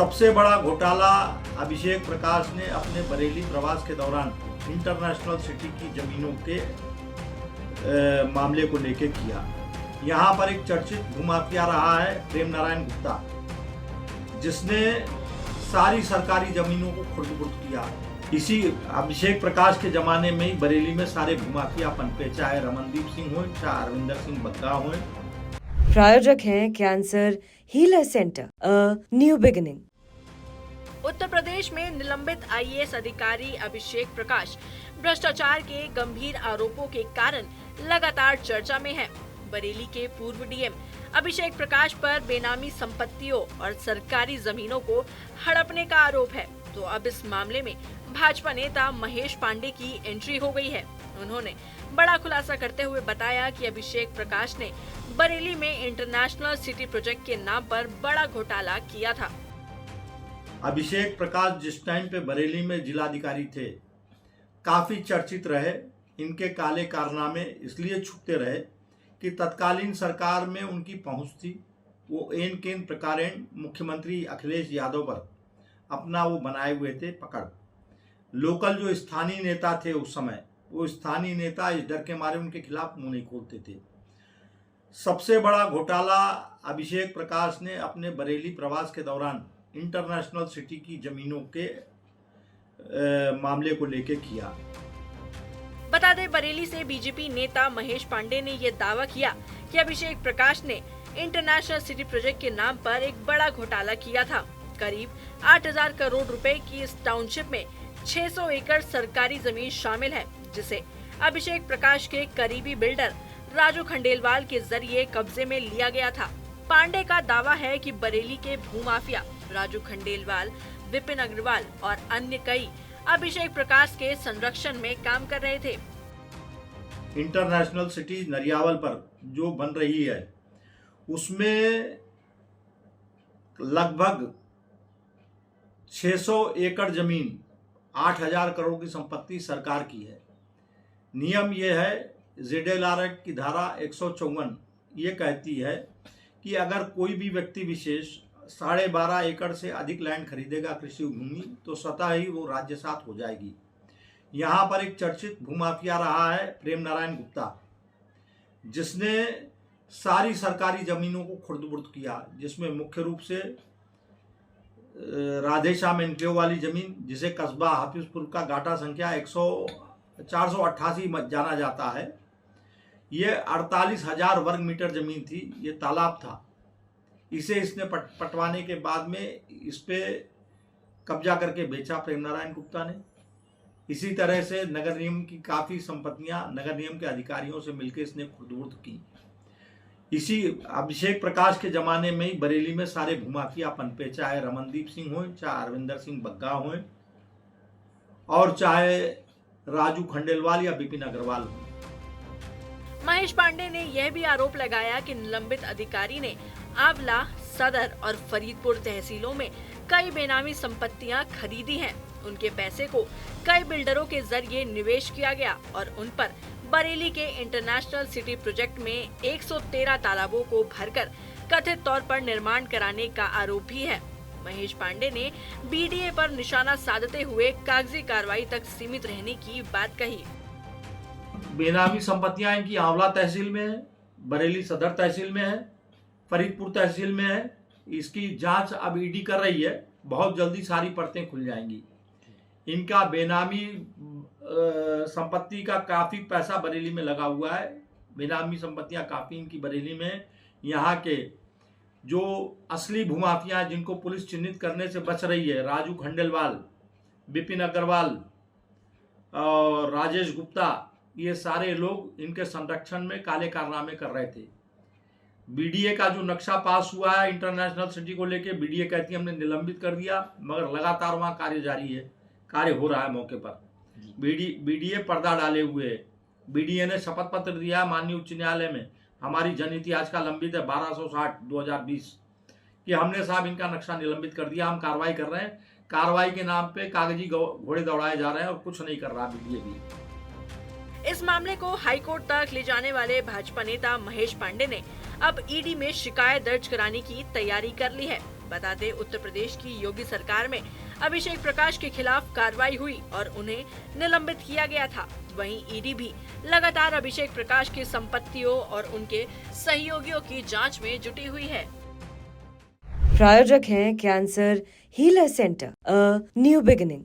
सबसे बड़ा घोटाला अभिषेक प्रकाश ने अपने बरेली प्रवास के दौरान इंटरनेशनल सिटी की जमीनों के मामले को लेकर किया। यहाँ पर एक चर्चित भूमाफिया रहा है प्रेम नारायण गुप्ता, जिसने सारी सरकारी जमीनों को खुर्द-बुर्द किया। इसी अभिषेक प्रकाश के जमाने में ही बरेली में सारे भूमाफिया पनपे, चाहे रमनदीप सिंह हो, चाहे अरविंदर सिंह बग्गा हो। प्रायोजक हैं cancer healer centre, a new beginning. Uttar Pradesh में निलंबित आईएएस अधिकारी अभिषेक प्रकाश भ्रष्टाचार के गंभीर आरोपों के कारण लगातार चर्चा में है। बरेली के पूर्व डीएम अभिषेक प्रकाश पर बेनामी संपत्तियों और सरकारी जमीनों को हड़पने का आरोप है। तो अब इस मामले में भाजपा नेता महेश पांडे की एंट्री हो गई है। उन्होंने बड़ा खुलासा करते हुए बताया कि अभिषेक प्रकाश ने बरेली में इंटरनेशनल सिटी प्रोजेक्ट के नाम पर बड़ा घोटाला किया था। अभिषेक प्रकाश जिस टाइम पे बरेली में जिलाधिकारी थे, काफी चर्चित रहे। इनके काले कारनामे इसलिए छुपते रहे कि तत्कालीन सरकार में उनकी पहुंच थी। वो एन केन प्रकारेण मुख्यमंत्री अखिलेश यादव पर अपना वो बनाए हुए थे पकड़। लोकल जो स्थानीय नेता थे उस समय, वो स्थानीय नेता इस डर के मारे उनके खिलाफ मुंह नहीं खोलते थे। सबसे बड़ा घोटाला अभिषेक प्रकाश ने अपने बरेली प्रवास के दौरान इंटरनेशनल सिटी की जमीनों के मामले को लेकर किया। बता दें, बरेली से बीजेपी नेता महेश पांडे ने ये दावा किया कि अभिषेक प्रकाश ने इंटरनेशनल सिटी प्रोजेक्ट के नाम पर एक बड़ा घोटाला किया था। करीब 8,000 करोड़ रुपए की इस टाउनशिप में 600 एकड़ सरकारी जमीन शामिल है, जिसे अभिषेक प्रकाश के करीबी बिल्डर राजू खंडेलवाल के जरिए कब्जे में लिया गया था। पांडे का दावा है कि बरेली के भूमाफिया राजू खंडेलवाल, विपिन अग्रवाल और अन्य कई अभिषेक प्रकाश के संरक्षण में काम कर रहे थे। इंटरनेशनल सिटी नरियावल पर जो बन रही है, उसमें लगभग 600 एकड़ जमीन, 8,000 करोड़ की संपत्ति सरकार की है। नियम यह है, ZLR एक्ट की धारा 154 ये कहती है कि अगर कोई भी व्यक्ति विशेष 12.5 एकड़ से अधिक लैंड खरीदेगा कृषि भूमि, तो स्वतः ही वो राज्यसात हो जाएगी। यहाँ पर एक चर्चित भूमाफिया रहा है प्रेम नारायण गुप्ता, जिसने सारी सरकारी जमीनों को खुर्द-बुर्द किया, जिसमें मुख्य रूप से राधेश्याम एनक्लेव वाली जमीन, जिसे कस्बा हाफिजपुर का गाटा संख्या 488 जाना जाता है, ये 48,000 वर्ग मीटर जमीन थी। ये तालाब था। इसे इसने पटवाने के बाद में इस पे कब्जा करके बेचा प्रेम नारायण गुप्ता ने। इसी तरह से नगर निगम की काफ़ी संपत्तियां नगर निगम के अधिकारियों से मिलकर इसने खुर्द-बुर्द की। इसी अभिषेक प्रकाश के जमाने में ही बरेली में सारे भूमाफिया पनपे, चाहे रमनदीप सिंह हो, चाहे अरविंदर सिंह बग्गा हो, और चाहे राजू खंडेलवाल या विपिन अग्रवाल हो। महेश पांडे ने यह भी आरोप लगाया कि निलंबित अधिकारी ने आंवला, सदर और फरीदपुर तहसीलों में कई बेनामी संपत्तियां खरीदी हैं। उनके पैसे को कई बिल्डरों के जरिए निवेश किया गया और उन पर बरेली के इंटरनेशनल सिटी प्रोजेक्ट में 113 तालाबों को भरकर कथित तौर पर निर्माण कराने का आरोप भी है। महेश पांडे ने बीडीए पर निशाना साधते हुए कागजी कार्रवाई तक सीमित रहने की बात कही। बेनामी संपत्तियां इनकी आंवला तहसील में है, बरेली सदर तहसील में है, फरीदपुर तहसील में है। इसकी जांच अब ईडी कर रही है। बहुत जल्दी सारी परतें खुल जाएंगी। इनका बेनामी संपत्ति का काफ़ी पैसा बरेली में लगा हुआ है। बेनामी संपत्तियां काफ़ी इनकी बरेली में। यहाँ के जो असली भूमाफिया जिनको पुलिस चिन्हित करने से बच रही है, राजू खंडेलवाल, विपिन अग्रवाल और राजेश गुप्ता, ये सारे लोग इनके संरक्षण में काले कारनामे कर रहे थे। बीडीए का जो नक्शा पास हुआ है इंटरनेशनल सिटी को लेके, बीडीए कहती है हमने निलंबित कर दिया, मगर लगातार वहाँ कार्य जारी है, कार्य हो रहा है मौके पर। बीडीए पर्दा डाले हुए है। बीडीए ने शपथ पत्र दिया माननीय उच्च न्यायालय में, हमारी जनहित याचिका लंबित है 1260/2020 कि हमने साहब इनका नक्शा निलंबित कर दिया, हम कार्रवाई कर रहे हैं। कार्रवाई के नाम पे कागजी घोड़े दौड़ाए जा रहे हैं और कुछ नहीं कर रहा बीडीए भी। इस मामले को हाईकोर्ट तक ले जाने वाले भाजपा नेता महेश पांडे ने अब ईडी में शिकायत दर्ज कराने की तैयारी कर ली है। बता दें, उत्तर प्रदेश की योगी सरकार में अभिषेक प्रकाश के खिलाफ कार्रवाई हुई और उन्हें निलंबित किया गया था। वहीं ईडी भी लगातार अभिषेक प्रकाश की संपत्तियों और उनके सहयोगियों की जांच में जुटी हुई है। प्रायोजक हैं cancer healer centre, a new beginning.